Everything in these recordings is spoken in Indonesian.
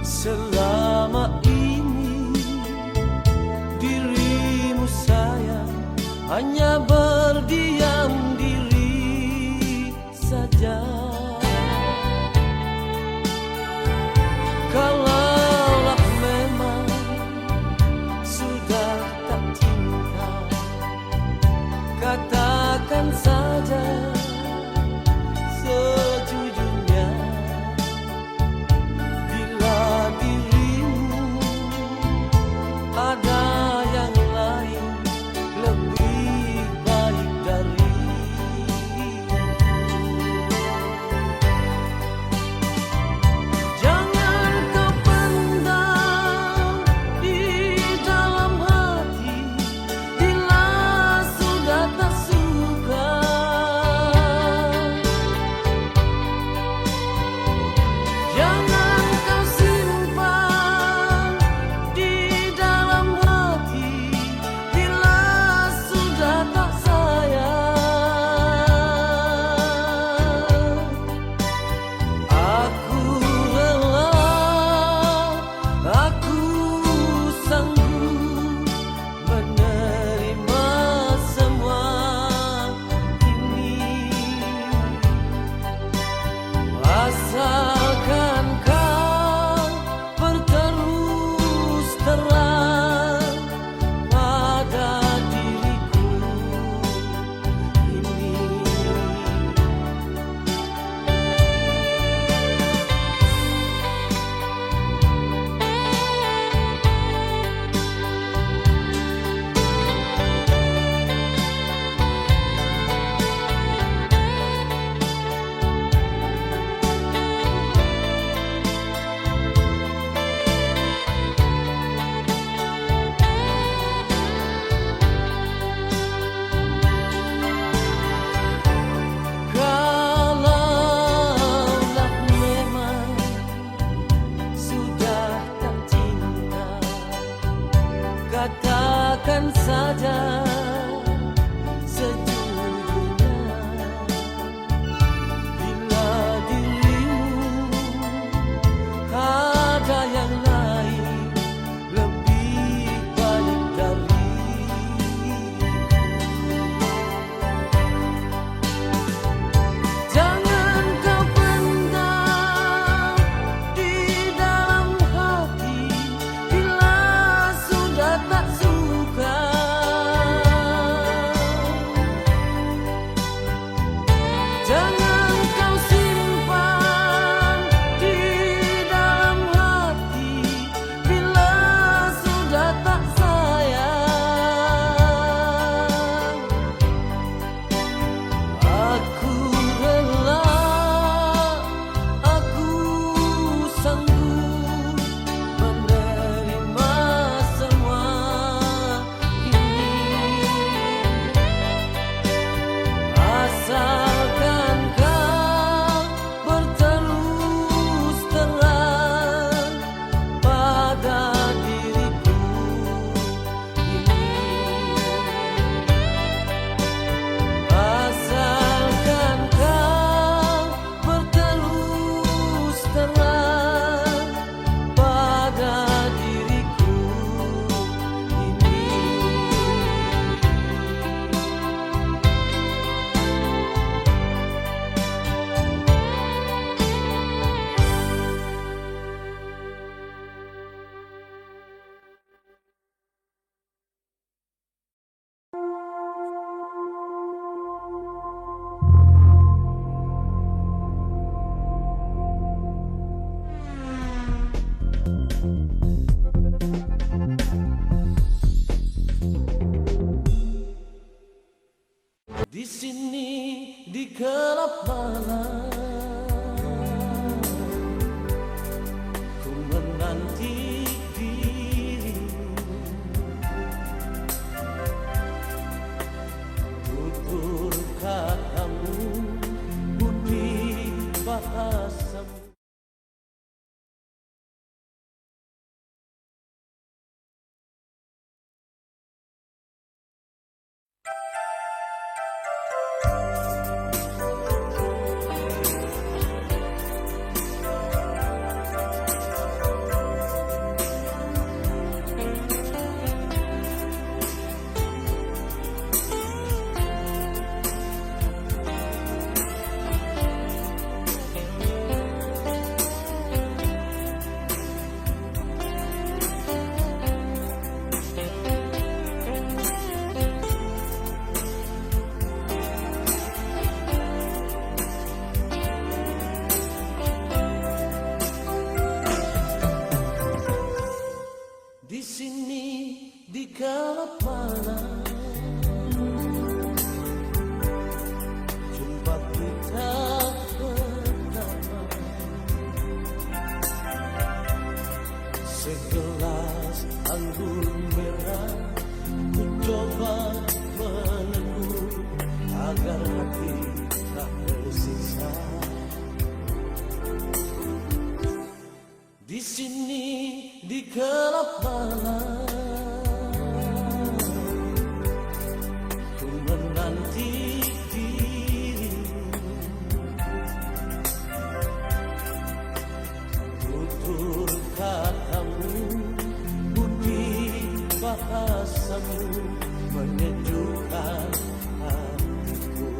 Selama ini dirimu sayang hanya berdiam diri saja. Kalaulah memang sudah tak cinta, katakan saja sejujurnya. Bila dirimu ada yang lain lebih baik dari, jangan kau pendam di dalam hati. Bila sudah tak suka, jangan kau simpan di dalam hati. Bila sudah tak sayang, aku rela, aku sanggup menerima semua ini, asalkan kau berterus terang pada diriku ini. Kalaulah memang sudah tak cinta, katakan saja sejujurnya. Bila dirimu ada yang lain lebih baik dari, jangan kau pendam di dalam hati. Bila sudah tak suka, jangan kau simpan di dalam hati. Bila sudah tak sayang, aku rela, aku sanggup menerima semua ini, asalkan kau berterus terang pada diriku ini, asalkan kau berterus terang pada diriku ini. Di sini di gelap malam, ku menanti dirimu, tutur katamu, budi bahasamu. segelas anggur merah, ku coba meneguh agar hati tak tersiksa. Di sini di gelap malam, ku menanti dirimu. Tutur katamu, budi bahasamu menyejukkan hatiku.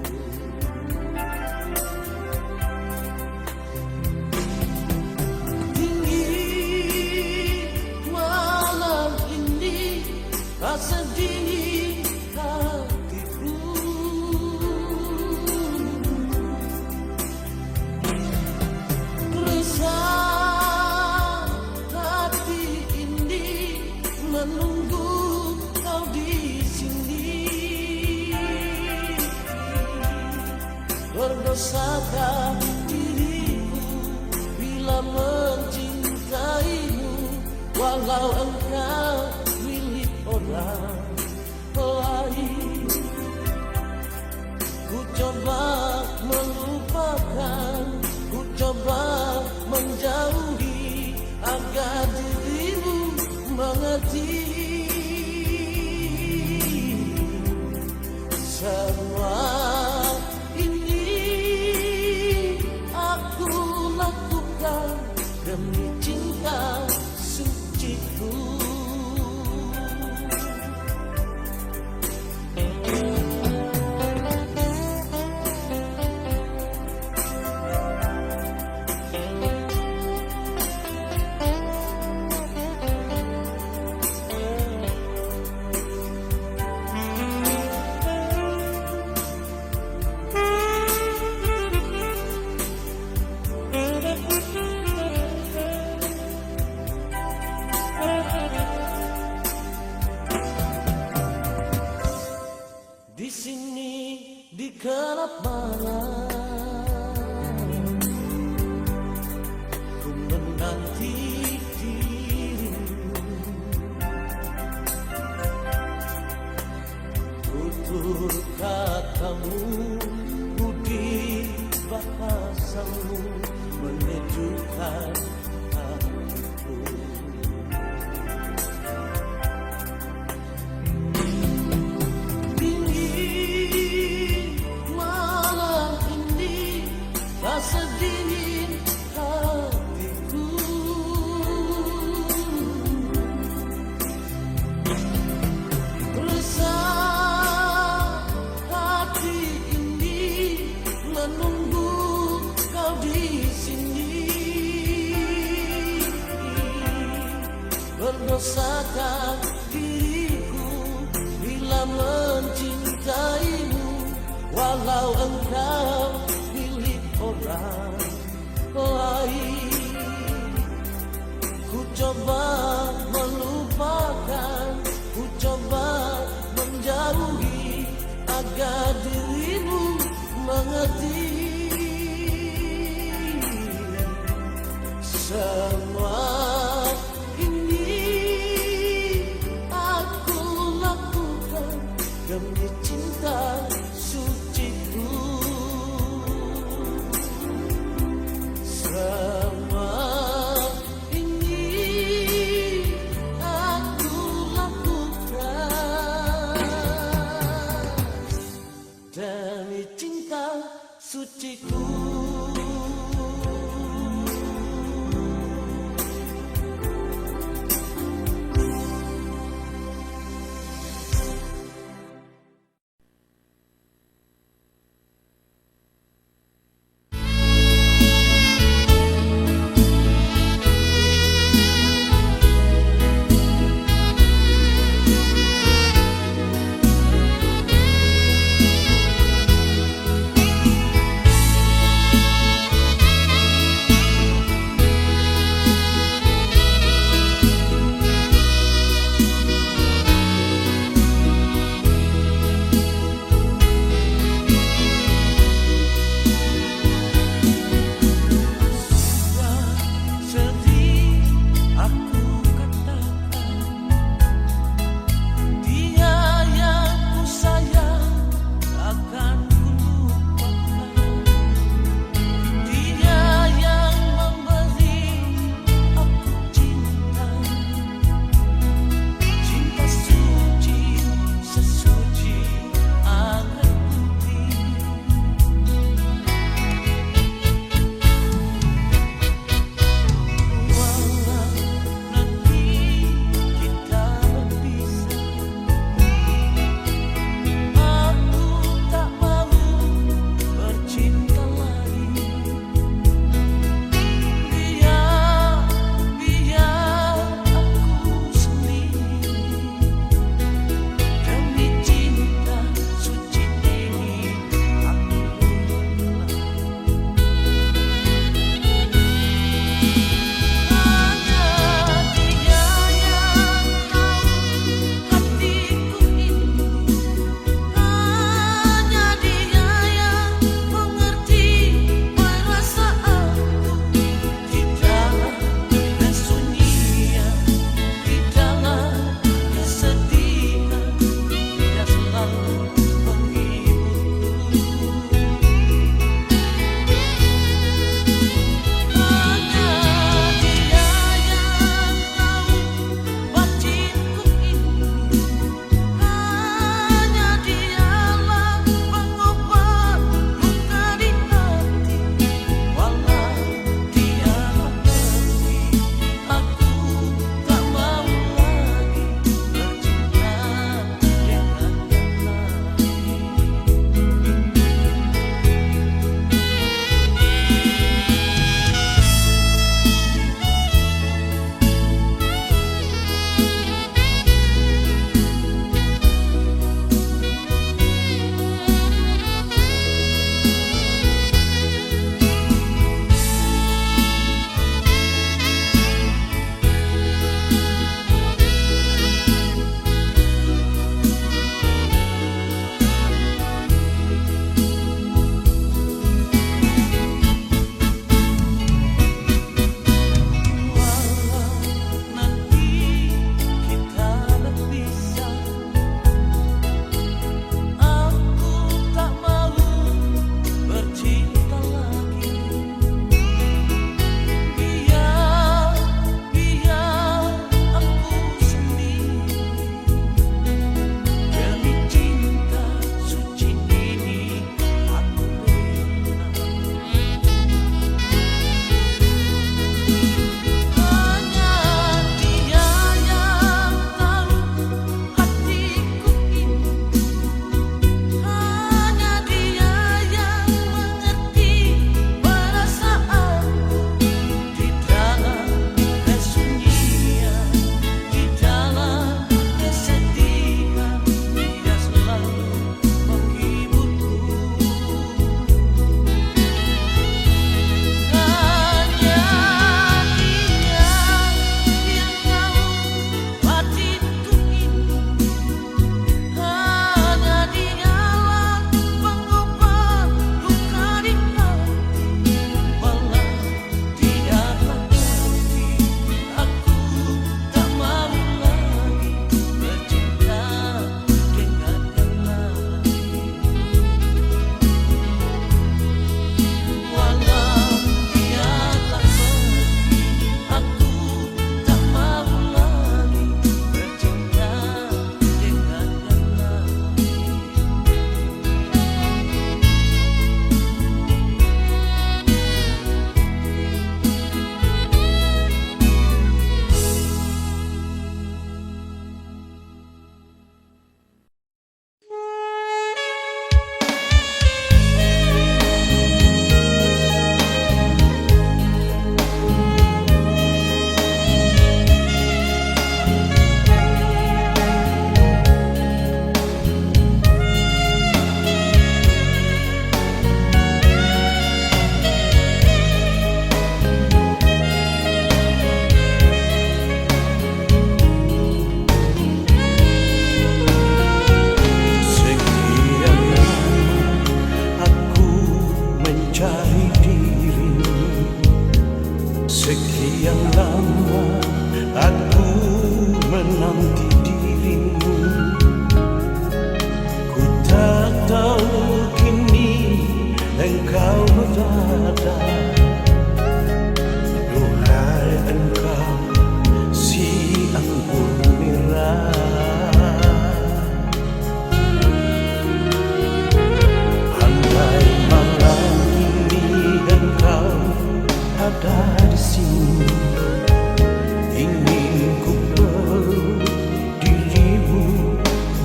Rasa dingin hatiku, resah hati ini menunggu kau di sini. Berdosakah diriku bila mencintaimu, walau engkau orang lain. Ku coba melupakan, ku coba menjauhi agar dirimu mengerti. Semua ini aku lakukan demi cinta suciku. Di sini di gelap malam, ku menanti dirimu. Tutur katamu, budi bahasamu menyejukkan hatiku. Rasa dingin hatiku, resah hati ini menunggu kau di sini. Berdosakah diriku bila mencintaimu, walau engkau orang lain. Ku coba melupakan, ku coba menjauhi agar dirimu mengerti. Semua ini aku lakukan demi cinta suciku. Semua ini aku lakukan demi cinta suciku.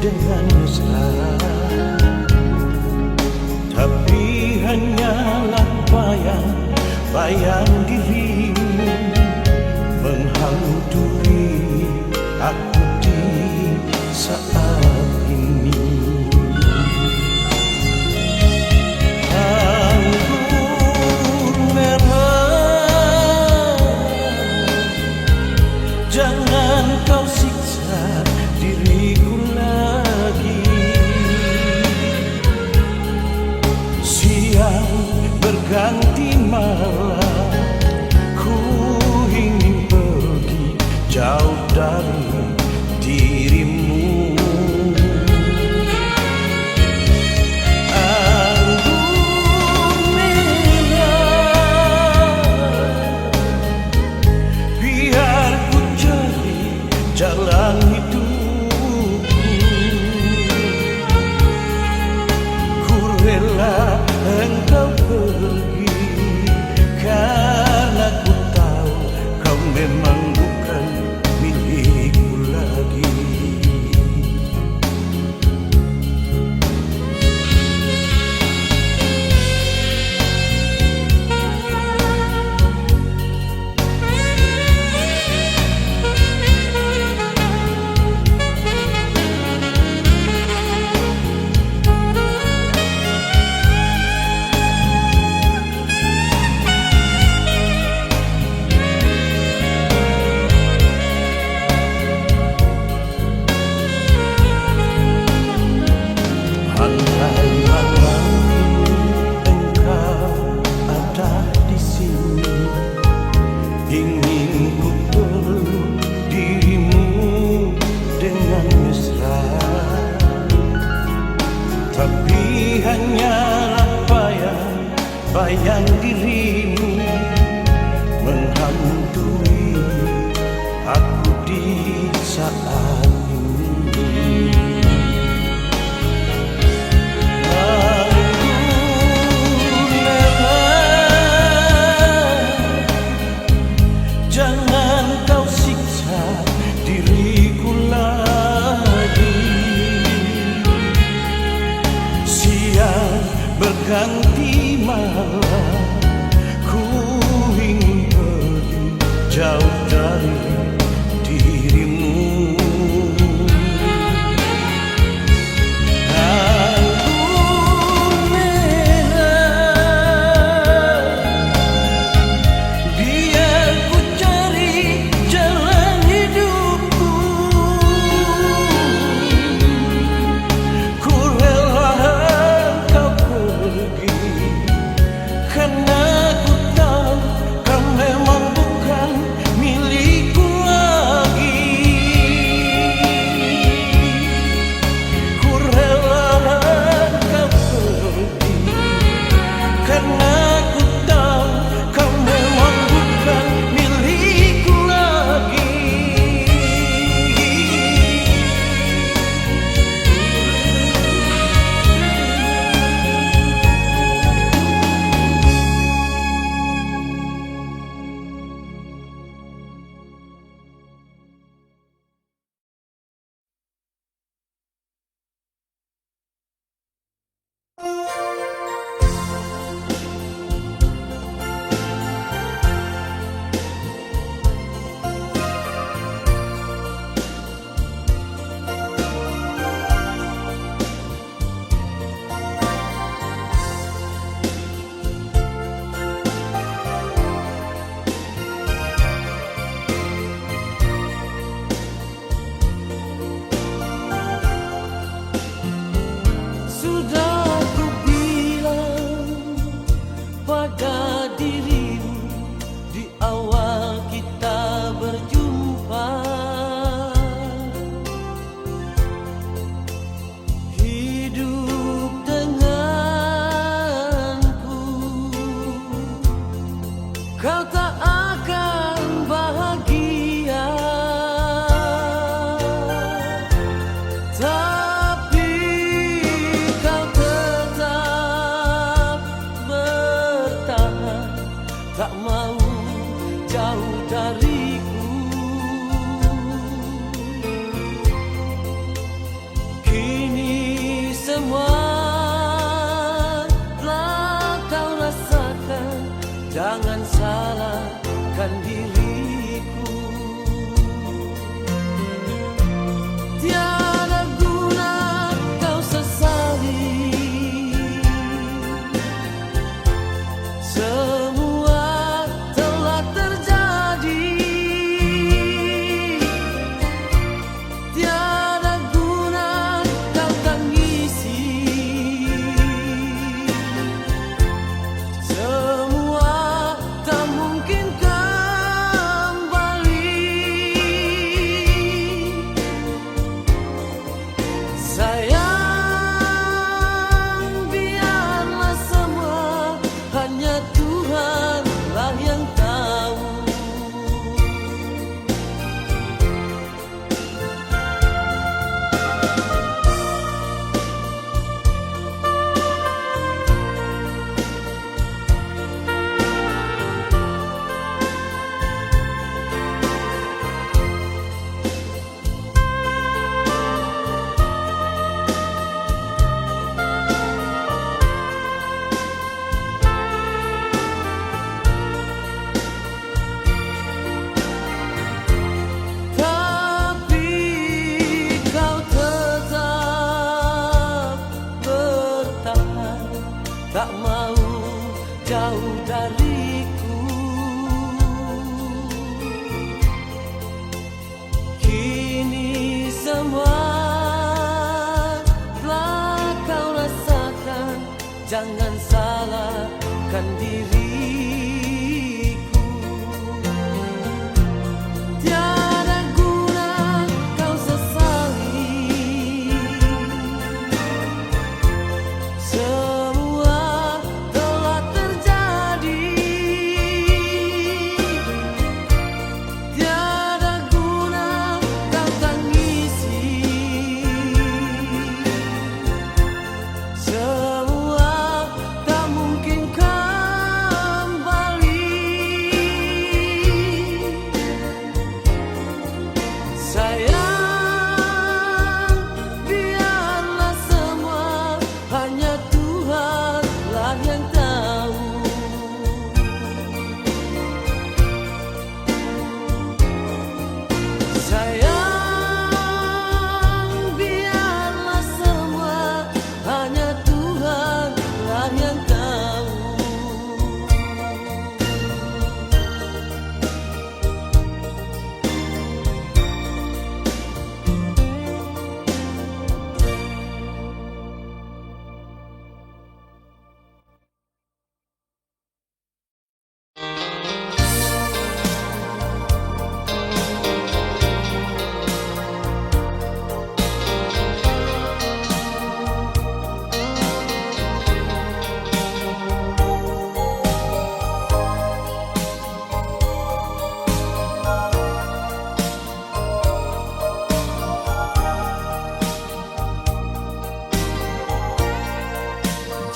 dengan mesra, tapi hanyalah bayang dirimu menghantui aku di saat ini. Anggur merah, jangan kau siksa diriku lagi. Siang berganti malam, ku ingin pergi jauh dari dirimu. Anggur merah, biar ku cari jalan hidupku. Ku rela engkau pergi, karena ku tahu kau memang bukan milikku lagi. Andai engkau ada di sini, ingin ku peluk dirimu dengan mesra, tapi hanyalah bayang dirimu menghantui aku di saat ini. Jangan kau siksa diriku lagi. Siang berganti malam, ku ingin pergi jauh dari dirimu. Kini semua telah kau rasakan, jangan salahkan diriku. Tiada guna kau sesali, semua telah terjadi. Tiada guna kau tangisi, semua tak mungkin kembali. Sayang, biarlah semua hanya Tuhanlah yang tahu. Sayang, biarlah semua hanya Tuhanlah yang tahu.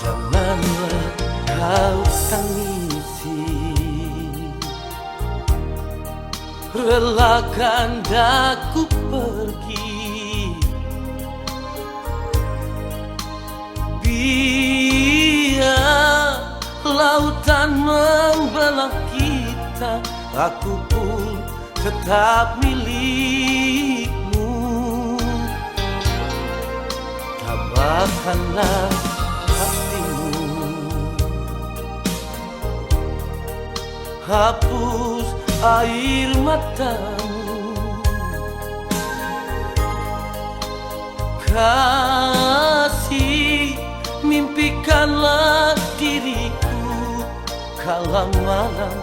Janganlah kau tangisi, relakan daku pergi. Biar lautan membelah kita, aku pun tetap milikmu. Tabahkanlah hatimu, hapus air matamu. Kasih, mimpikanlah diriku kala malam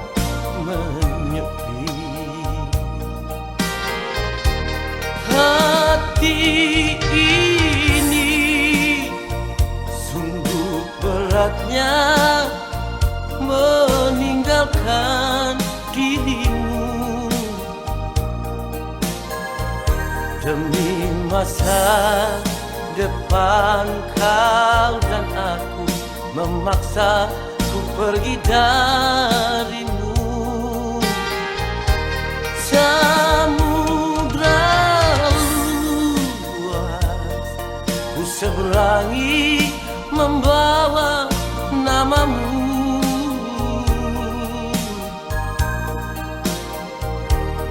menyepi. Hati ini sungguh beratnya meninggalkan dirimu. Demi masa depan kau dan aku, memaksa ku pergi darimu. Samudra luas ku seberangi, membawa namamu.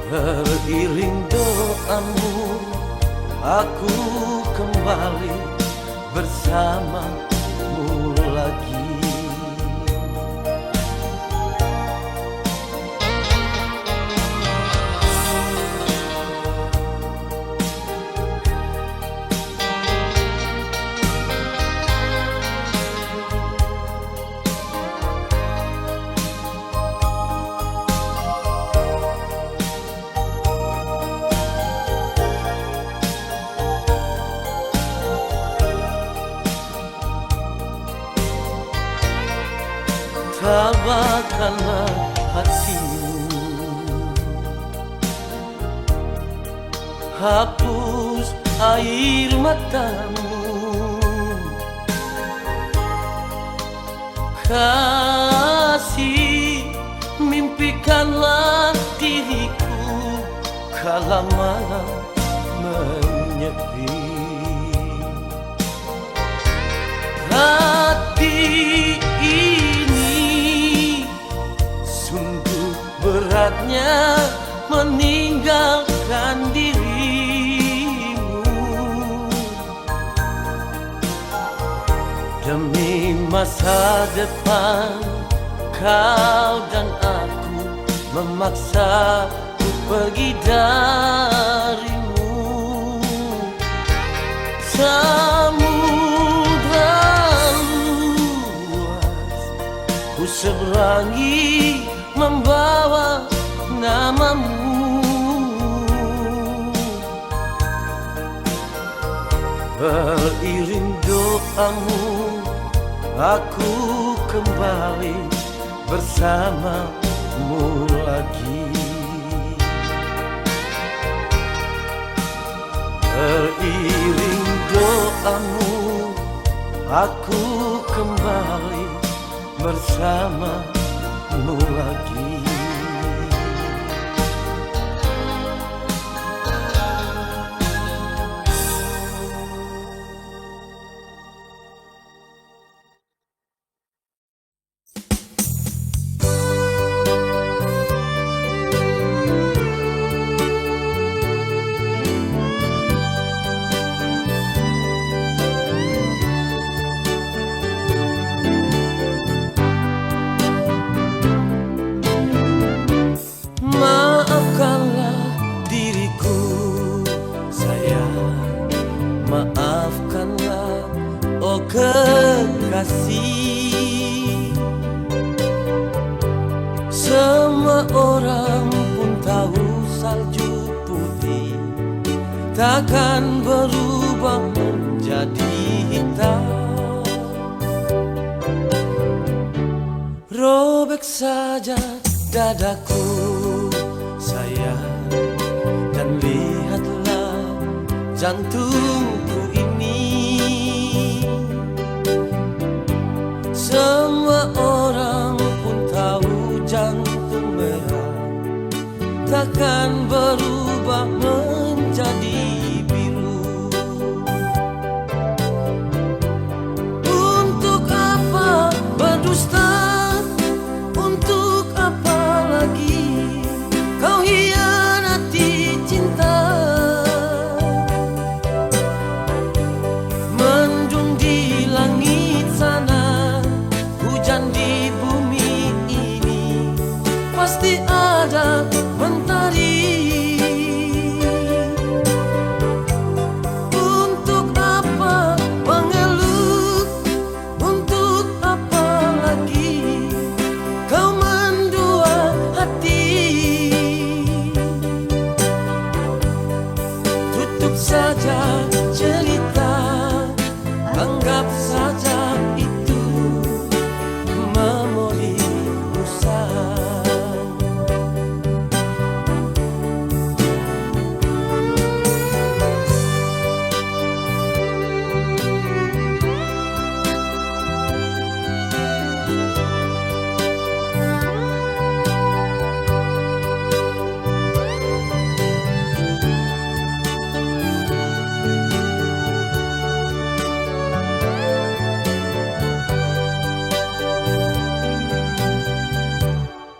Beriring doamu, aku kembali bersamamu lagi. Tabahkanlah hatimu, hapus air matamu. Kasih, mimpikanlah diriku kala malam menyepi. Hati ini sungguh beratnya meninggalkan dirimu. Demi masa depan kau dan aku, memaksa ku pergi dari pelangi membawa namamu. Beriring doamu, aku kembali bersamamu lagi. Beriring doamu, aku kembali bersamamu lagi. Maafkanlah diriku sayang, maafkanlah oh kekasih. Semua orang pun tahu salju putih takkan berubah menjadi hitam. Robek saja dadaku sayang, dan lihatlah jantungku ini. Semua orang pun tahu jantung merah takkan berubah menjadi biru. Untuk apa berdusta? Untuk apa lagi kau hianati cinta? Mendung di langit sana, hujan di bumi ini, pasti ada mentari. Untuk apa mengeluh? Untuk apa lagi kau mendua hati? Tutup saja cerita, anggap saja itu memori usang.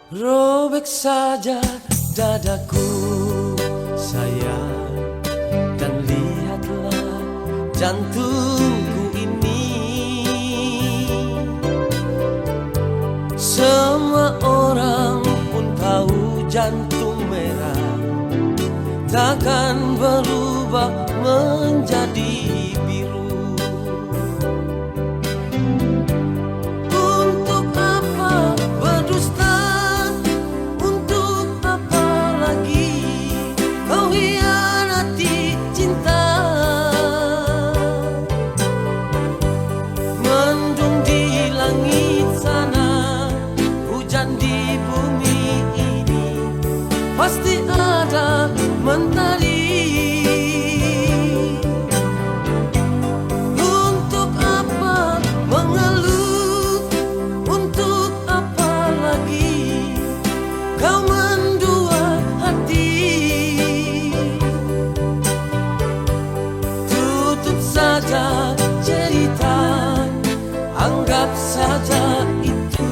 Robek saja dadaku sayang, dan lihatlah jantungku ini. Semua orang pun tahu jantung merah takkan berubah menjadi biru. Untuk apa berdusta? Pasti ada mentari. Untuk apa mengeluh? Untuk apa lagi kau mendua hati? Tutup saja cerita, anggap saja itu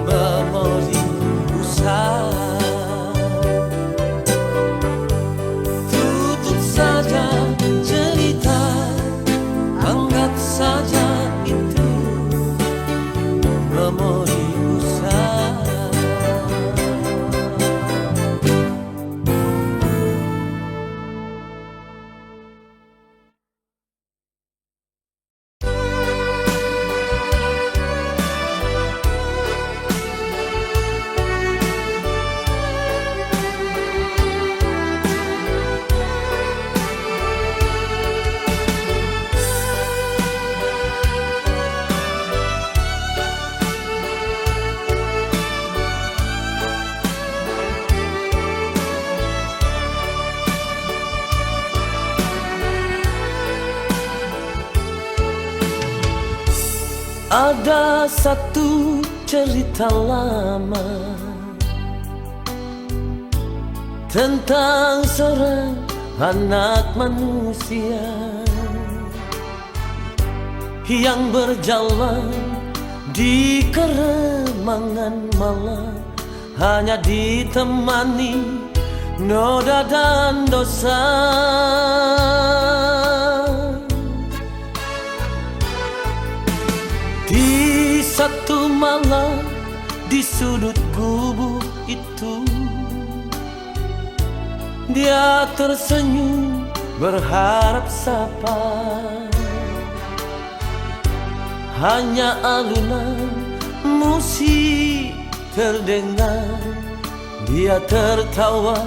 memori usang. Ada satu cerita lama tentang seorang anak manusia yang berjalan di keremangan malam, hanya ditemani noda dan dosa. Di satu malam di sudut gubuk itu, dia tersenyum berharap sapa. Hanya alunan musik terdengar, dia tertawa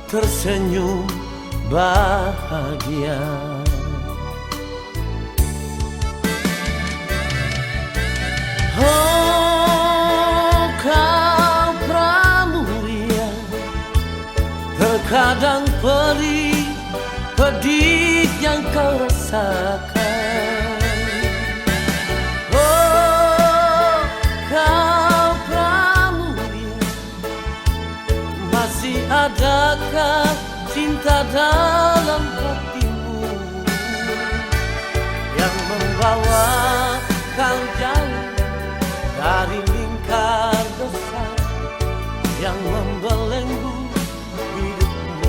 tersenyum bahagia. Oh kau pramulia, terkadang pedih yang kau rasakan. Oh kau pramulia, masih adakah cinta dalam hatimu yang membawa kau jauh dari lingkar dosa yang membelenggu hidupmu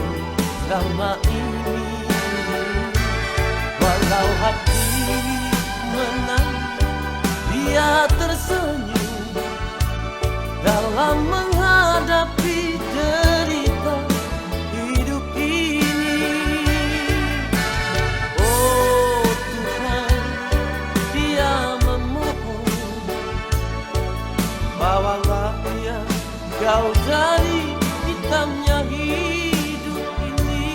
selama ini. Walau hati menang, dia tersenyum dalam menghadapi derita hidup ini. Oh Tuhan, dia memohon, bawalah dia jauh dari hitamnya hidup ini.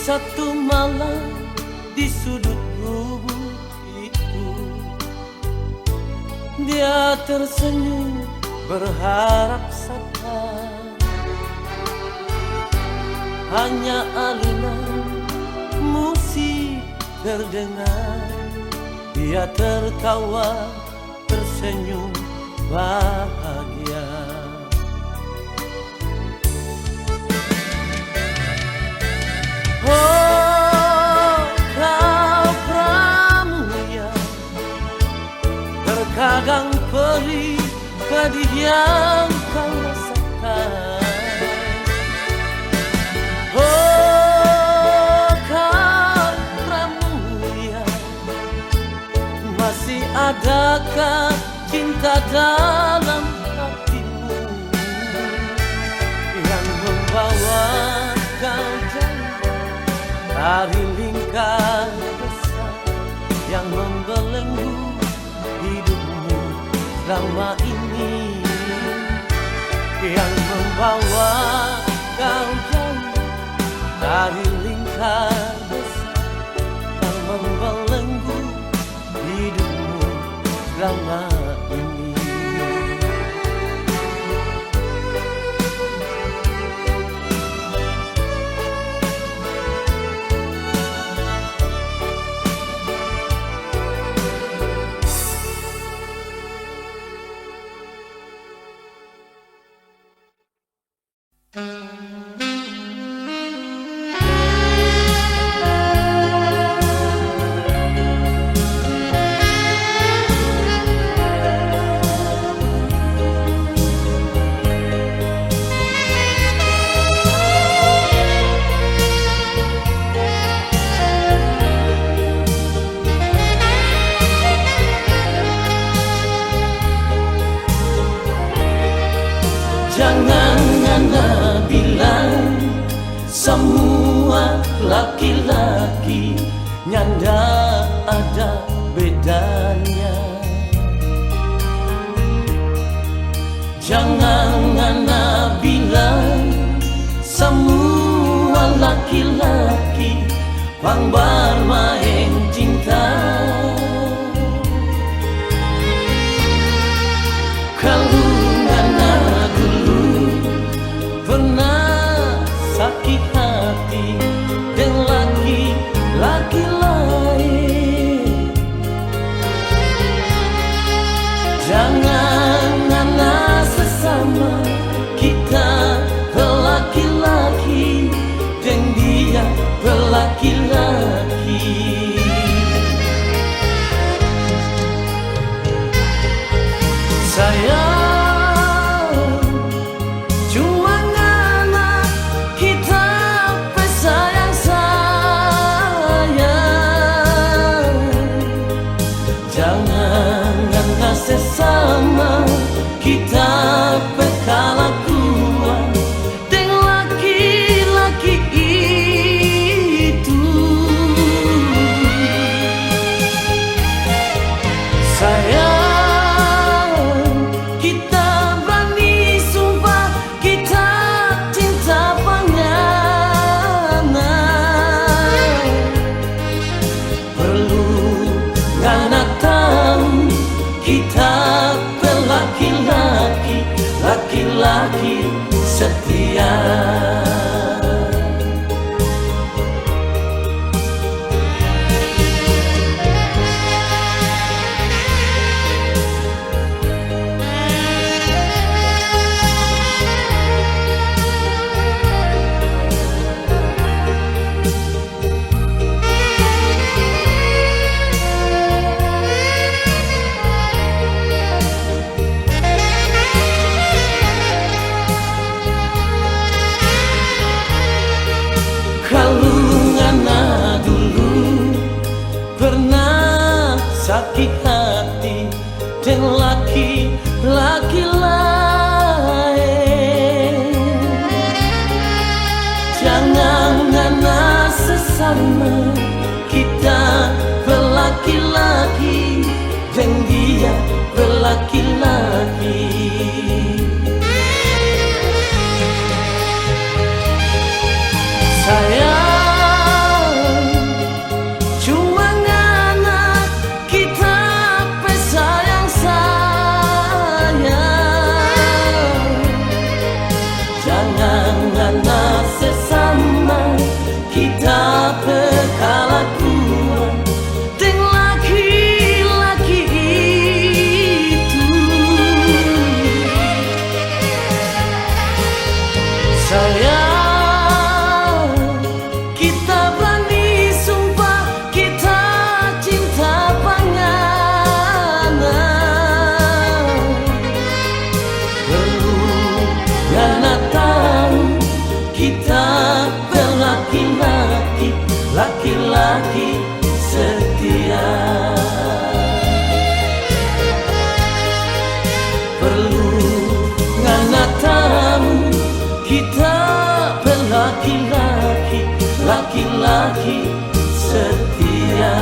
Satu malam di sudut gubuk itu, dia tersenyum berharap sapa. Hanya alunan musik terdengar, dia tertawa tersenyum bahagia. Oh kau pramulia, terkadang pedih yang kau rasakan. Oh kau pramulia, masih adakah cinta dalam hatimu yang membawa kau jauh dari lingkar dosa yang membelenggu hidupmu selama ini, yang membawa kau jauh dari lingkar dosa yang membelenggu hidupmu selama ini. Jangan Anda bilang semua laki-laki nyanda ada laki-laki setia. Kalungana dulu pernah sakit hati dengan laki-laki lain. Jangan ngana sesama kita berlaki-laki dan dia berlaki-laki. Sayang, cuma ngana kita sayang-sayang. Jangan ngana sesama kita berkelakuan dengan laki-laki itu. Sayang, kita berlaki-laki, laki-laki setia. Perlu ngana tahu kita berlaki-laki, laki-laki setia.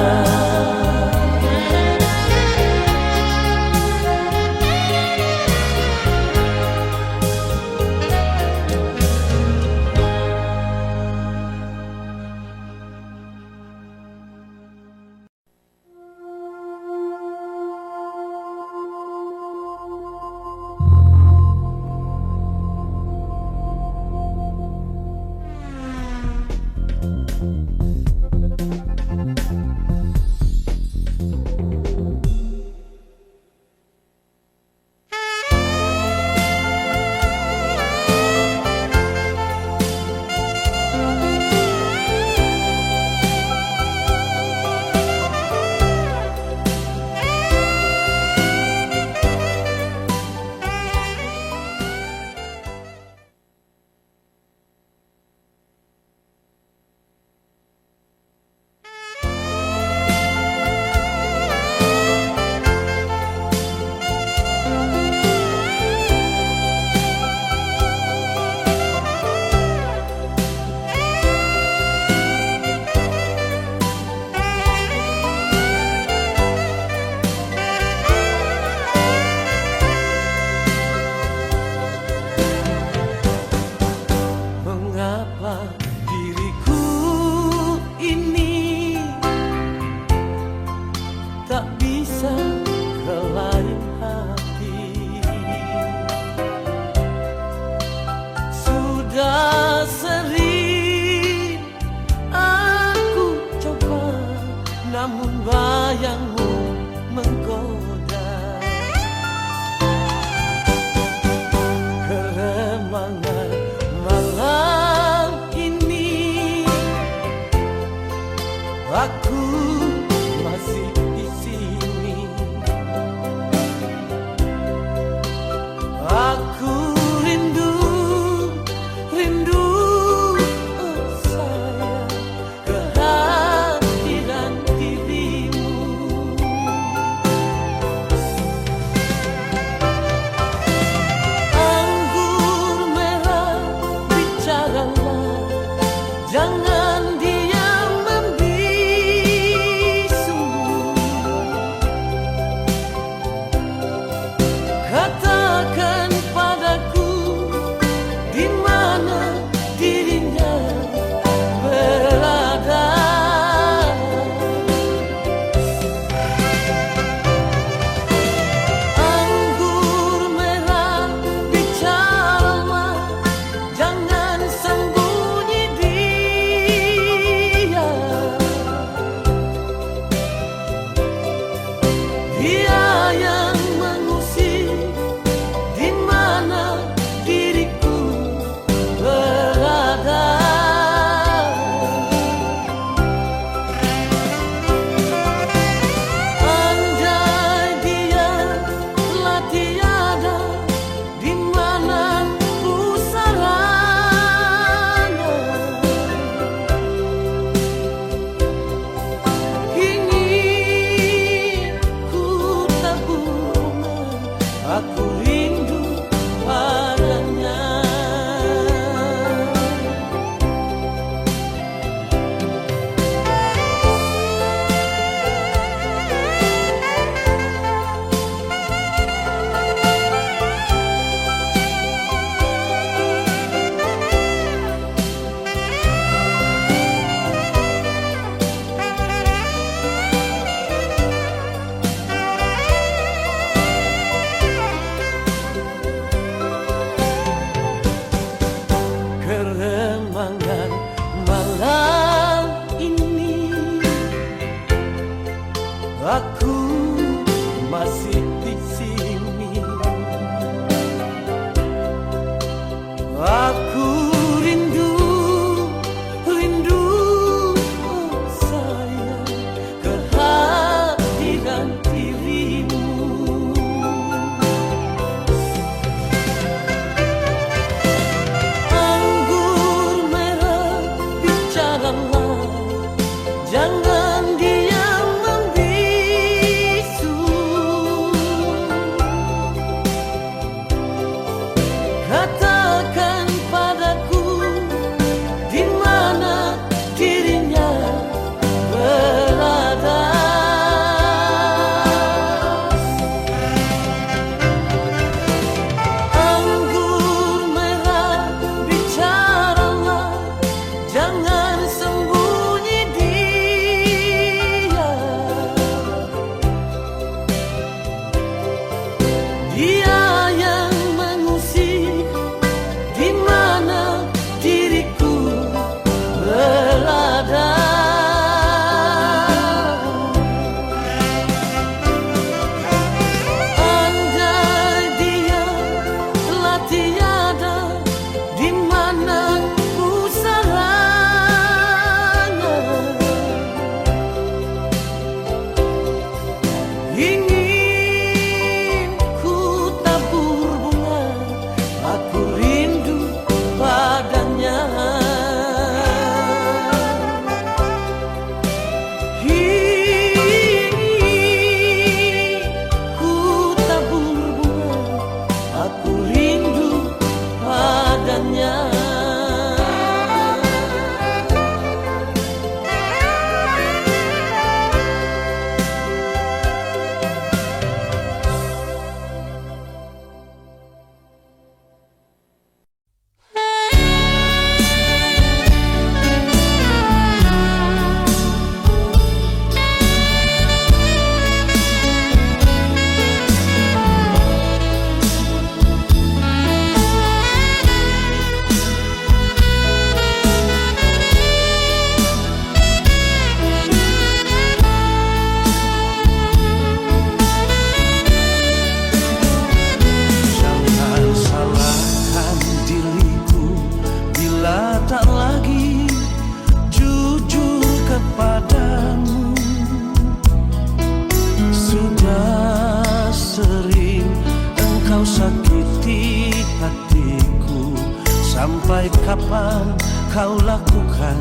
kapan kau lakukan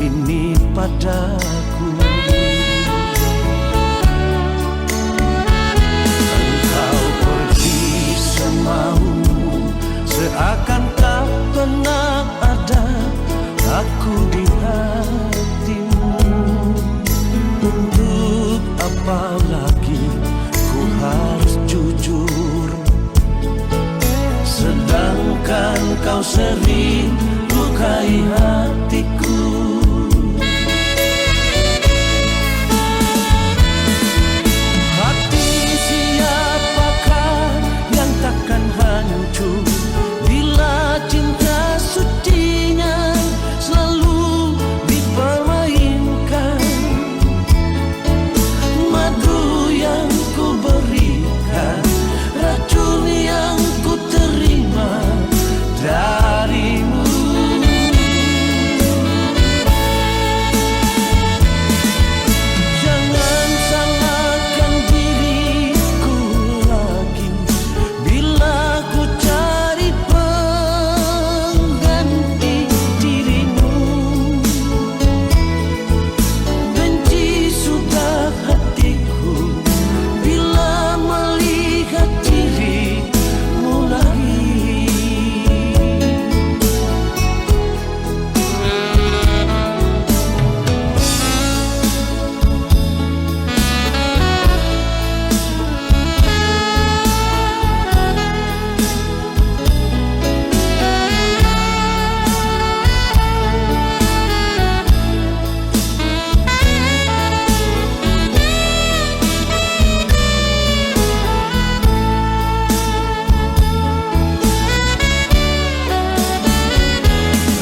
ini padaku? Engkau pergi semaumu, seakan tak pernah ada aku di hatimu. Untuk apa lagi ku harus jujur, sedangkan kau sering lukai hatiku. Hati siapakah yang takkan hancur bila cinta sucinya selalu dipermainkan? Madu yang ku berikan, racun yang ku terima darimu. Jangan salahkan diriku lagi bila ku cari pengganti dirimu. Benci sudah hatiku bila melihat dirimu lagi.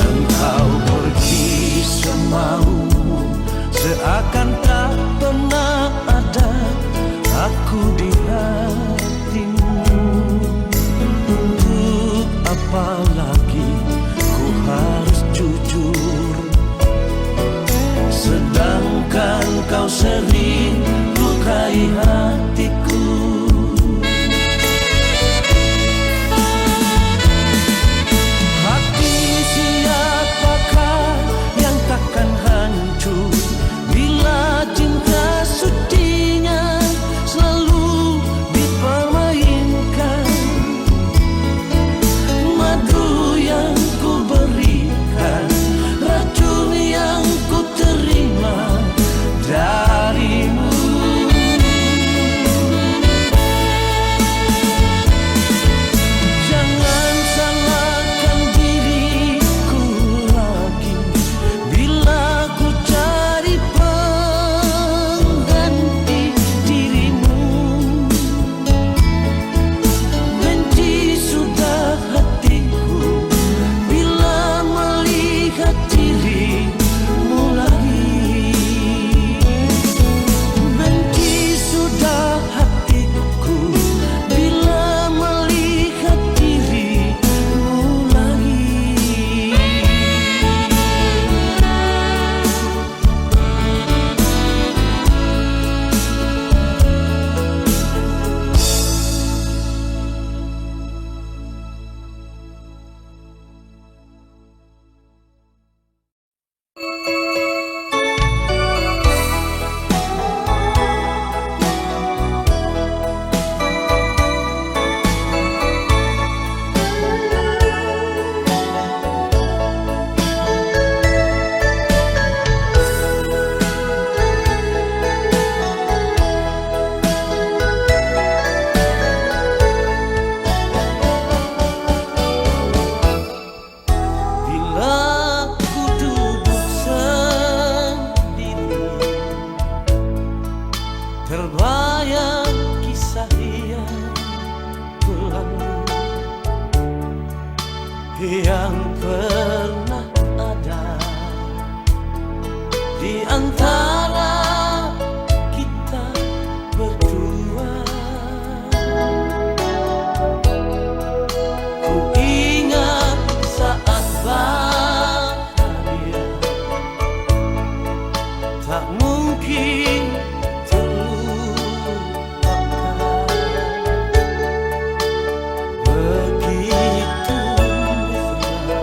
Engkau pergi semaumu, seakan tak pernah ada aku di hatimu. Untuk apa lagi ku harus jujur, sedangkan kau sering lukai hatiku. Hati siapakah yang takkan hancur bila cinta sucinya selalu dipermainkan? Madu yang ku berikan, racun yang ku terima darimu. Jangan salahkan diriku lagi bila ku cari pengganti dirimu. Benci sudah hatiku bila melihat dirimu lagi. Benci sudah hatiku bila melihat dirimu lagi. Bila ku duduk sendiri, terbayang kisah yang berlalu, yang pernah ada di antara kita berdua. Ku ingat saat bahagia, tak mungkin terlupakan. Begitu mesra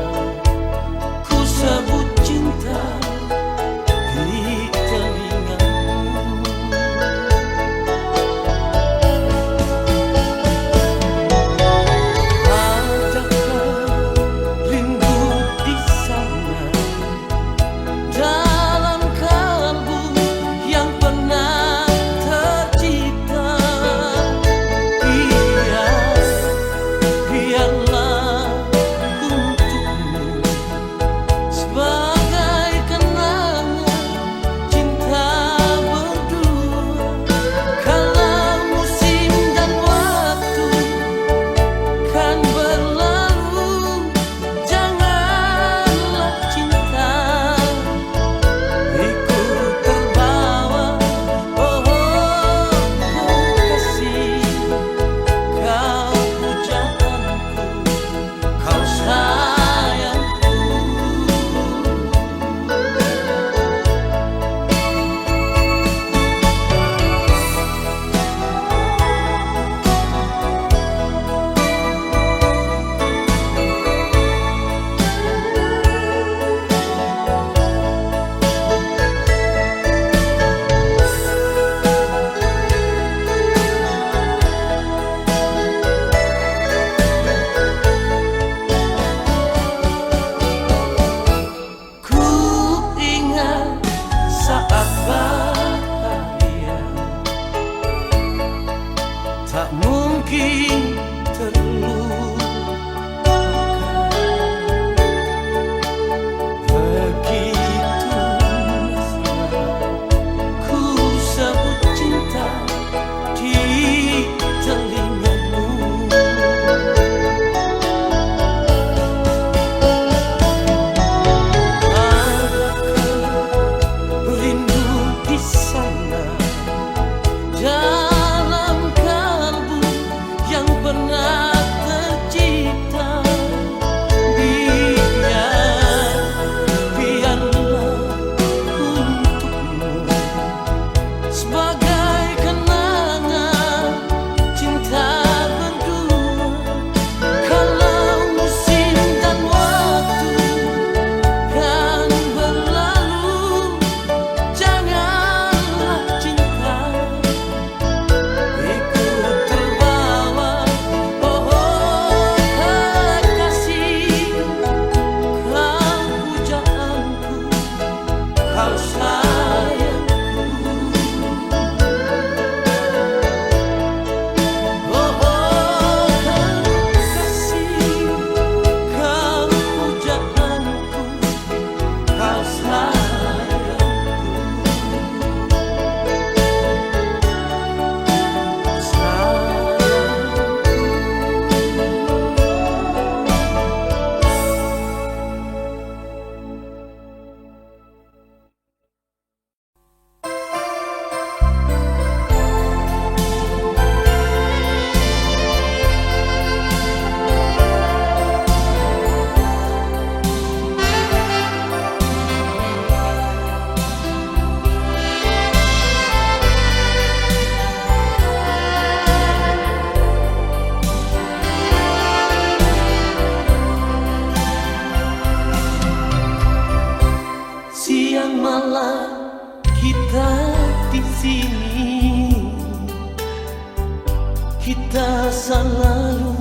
kita selalu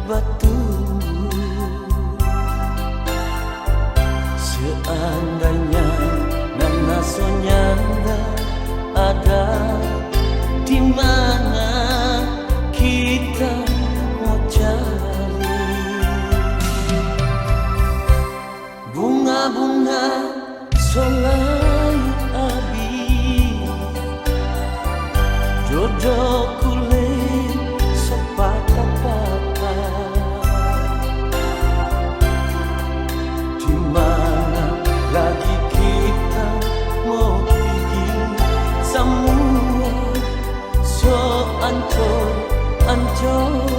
batu. Seandainya Nana Sonyanda ada, di mana kita mau cari bunga-bunga solai abi, jodoh kulit sepatah-patah. Di mana lagi kita mau pergi, semua so ancur-ancur.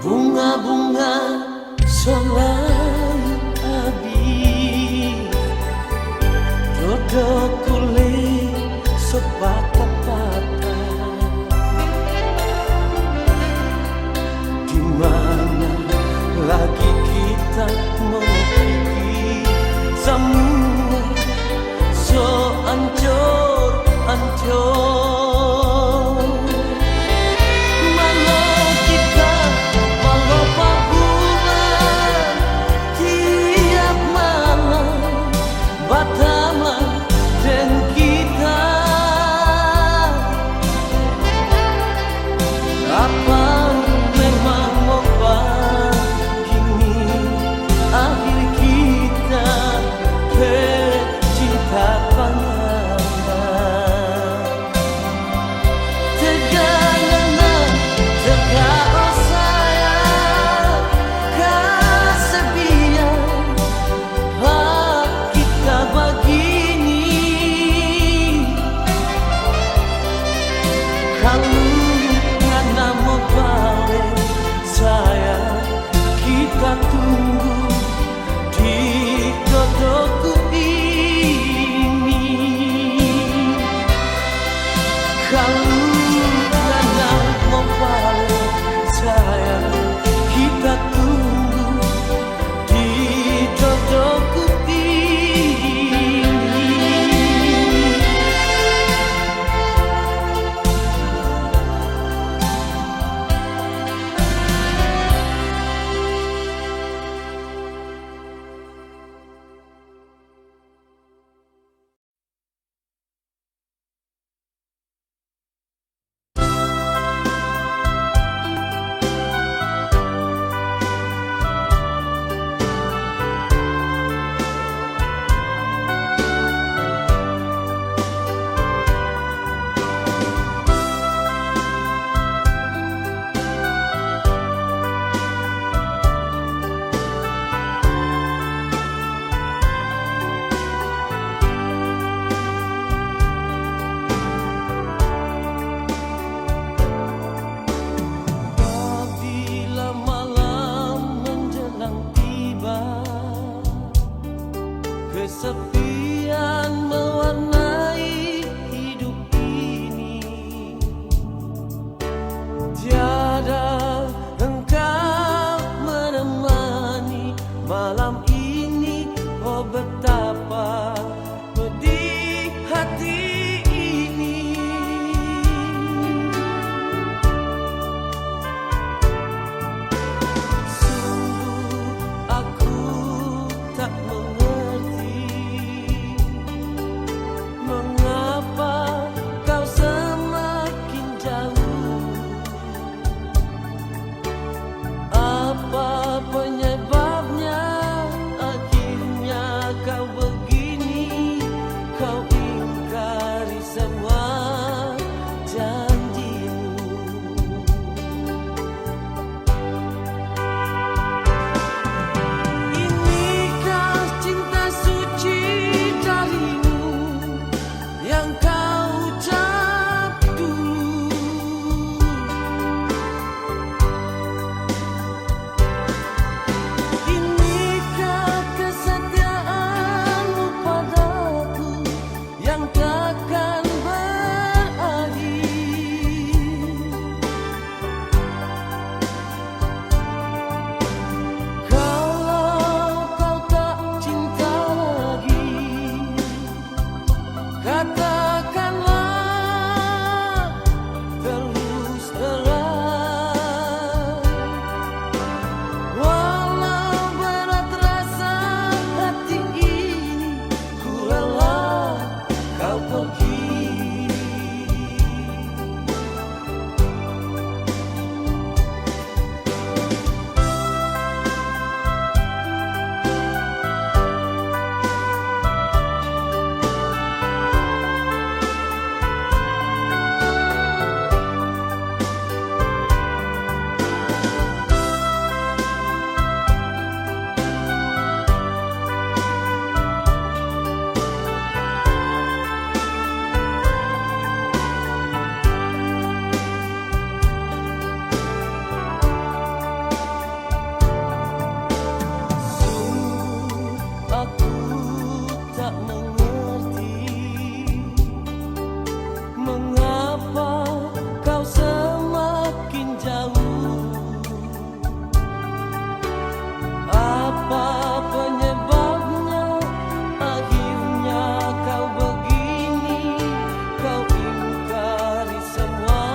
Bunga-bunga solai abi, jodoh kulit sepatah-patah. Di mana lagi kita mau pergi, semua so ancur-ancur. katakanlah terus terang. Walau berat rasa hati ini, ku rela kau pergi. Aku tak mengerti mengapa kau semakin jauh. Apa penyebabnya akhirnya kau begini? Kau ingkari semua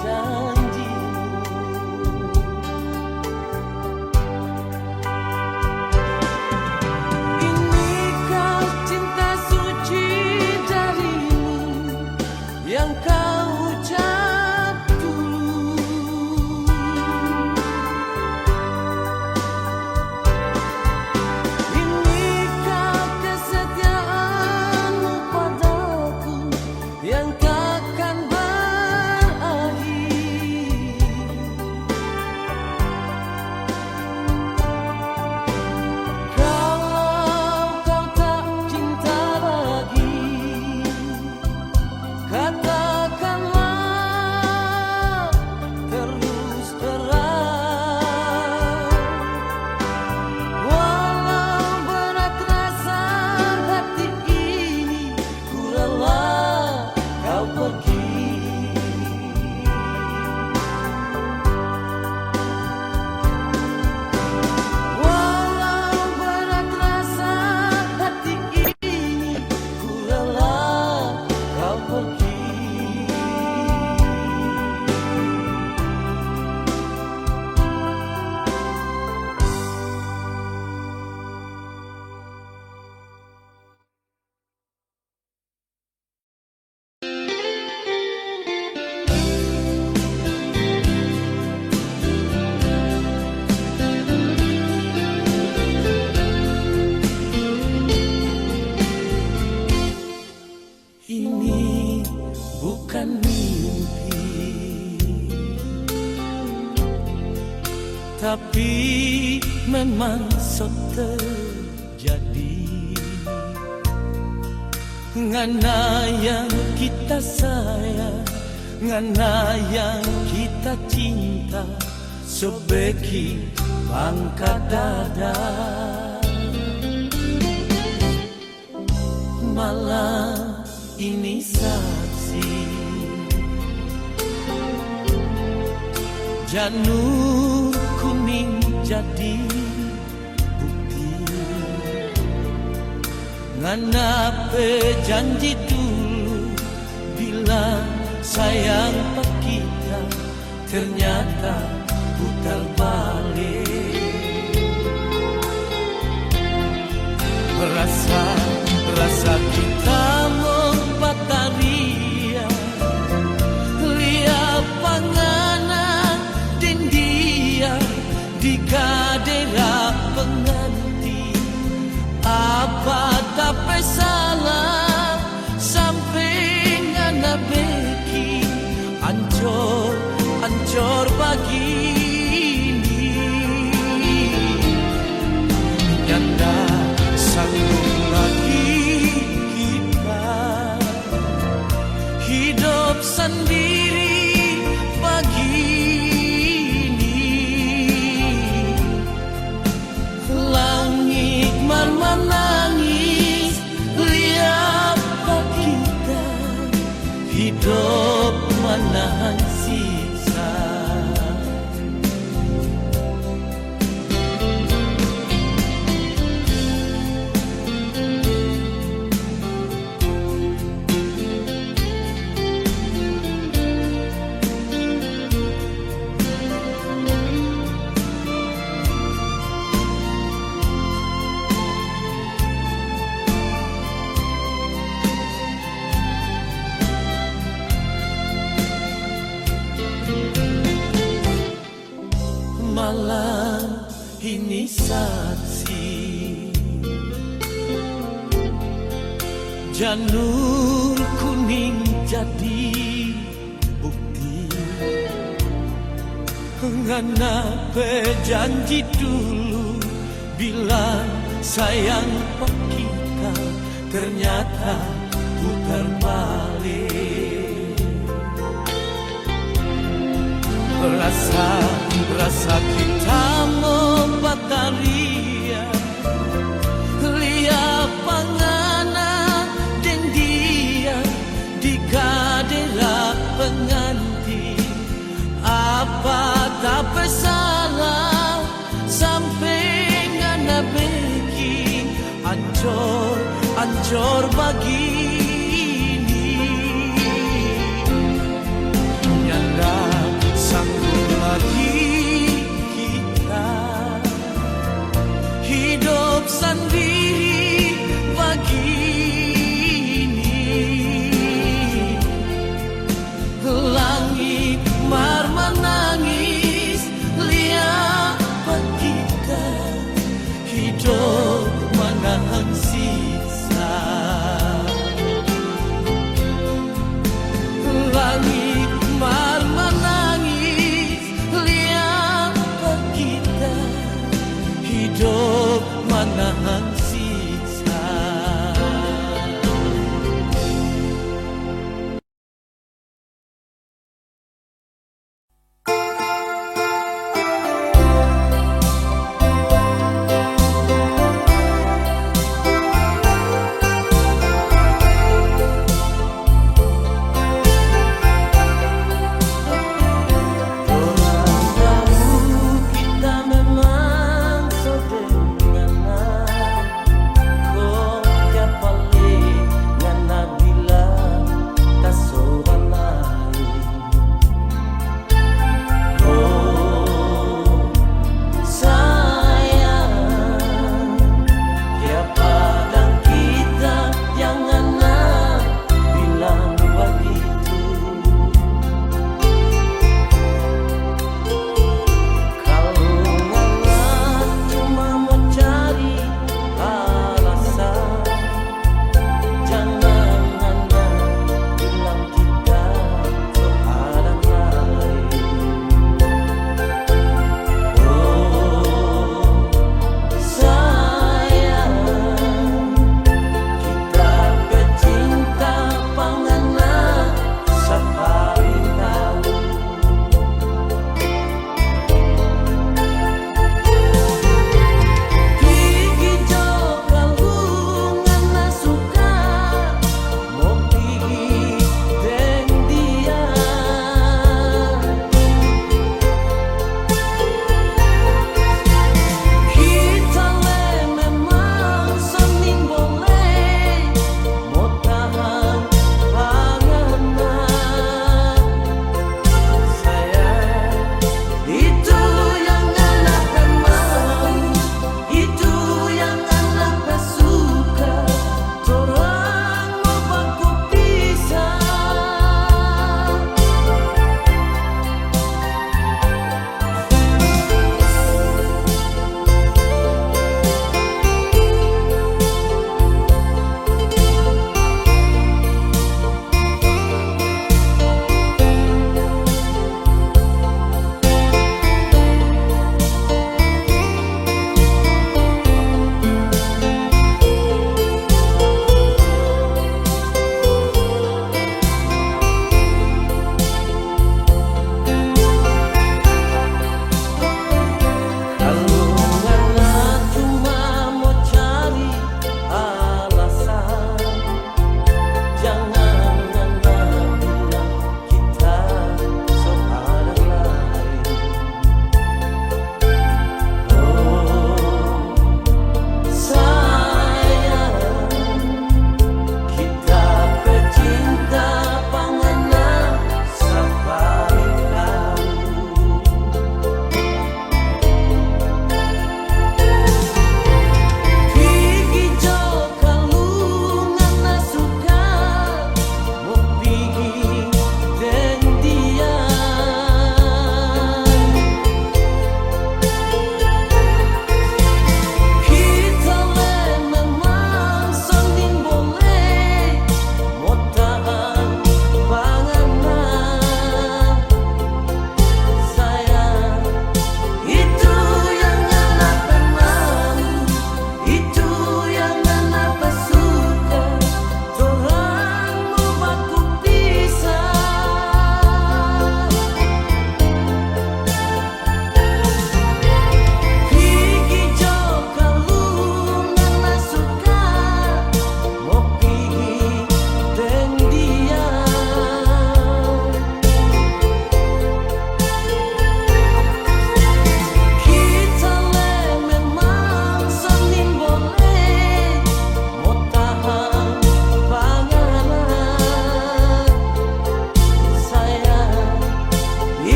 janjimu. Inikah cinta suci darimu yang kau ucap dulu? Inikah kesetiaanmu padaku yang takkan berakhir? Kalau kau tak cinta lagi, katakanlah terus terang. Walau berat rasa hati ini, ku rela kau pergi. Walau berat rasa hati ini, ku rela kau pergi. Ini bukan mimpi, tapi memang terjadi. Ngana yang kita sayang, ngana yang kita cinta, sebeki pangkat dada. Malam ini saksi janur kuning jadi bukti. Nganape janji dulu bilang sayang pak kita, ternyata putar balik. Rasa kita membataria, lihat panganan dan dia di kadera pengantin. Apa tak salah sampai ngana beki ancor begini. Nyanda sanggup lagi kita hidup sendiri begini. Langit menangis, lihat kita hidup menahan sisa. ini saksi. Janur kuning jadi bukti, ngana janji dulu bilang sayang pak kita, ternyata putar balik. Rasa kita membataria, lihat pangana dan dia di kadera pengantin. Apa tak bersalah sampai ngana beki ancor begini. Nyanda sanggup lagi kita hidup sendiri begini. Langit mar menangis, lihat kita hidup menahan sisa.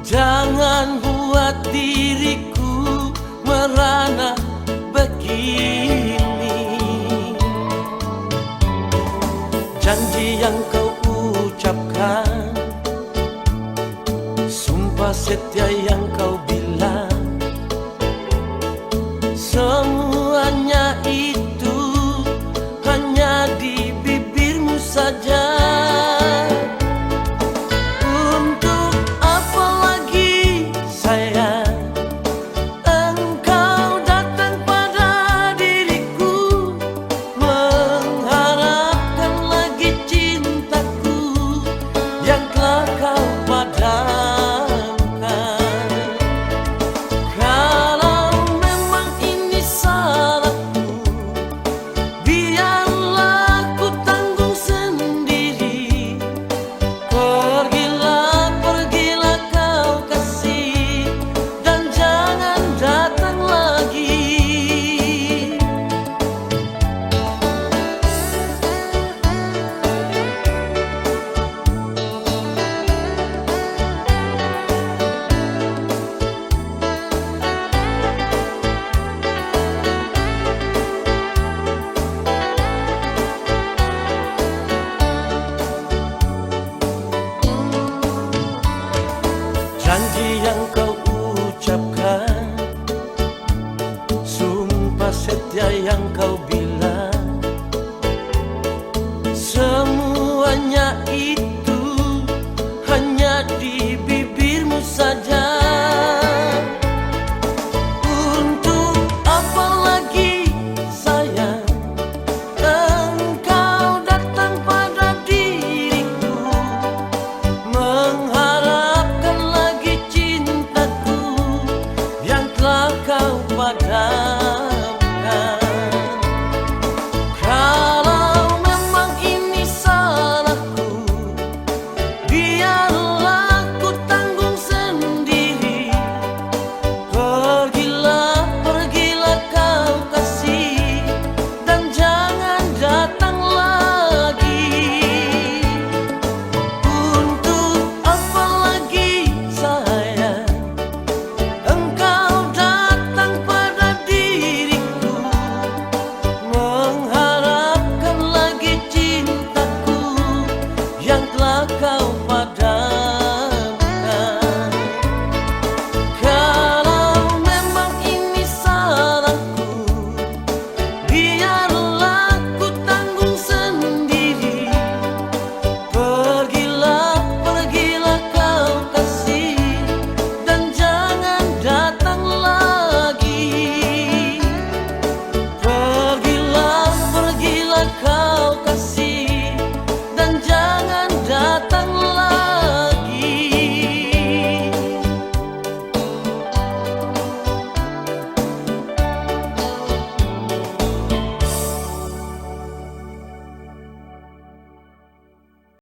Jangan buat diriku merana begini. Janji yang kau ucapkan, sumpah setia yang kau bilang, semuanya itu hanya di bibirmu saja. Untuk apa lagi sayang engkau datang pada diriku, mengharapkan lagi cintaku yang telah kau padamkan. Kalau memang ini salahku, biarlah ku tanggung sendiri. Pergilah, pergilah kau kasih, dan jangan datang lagi. Janji yang kau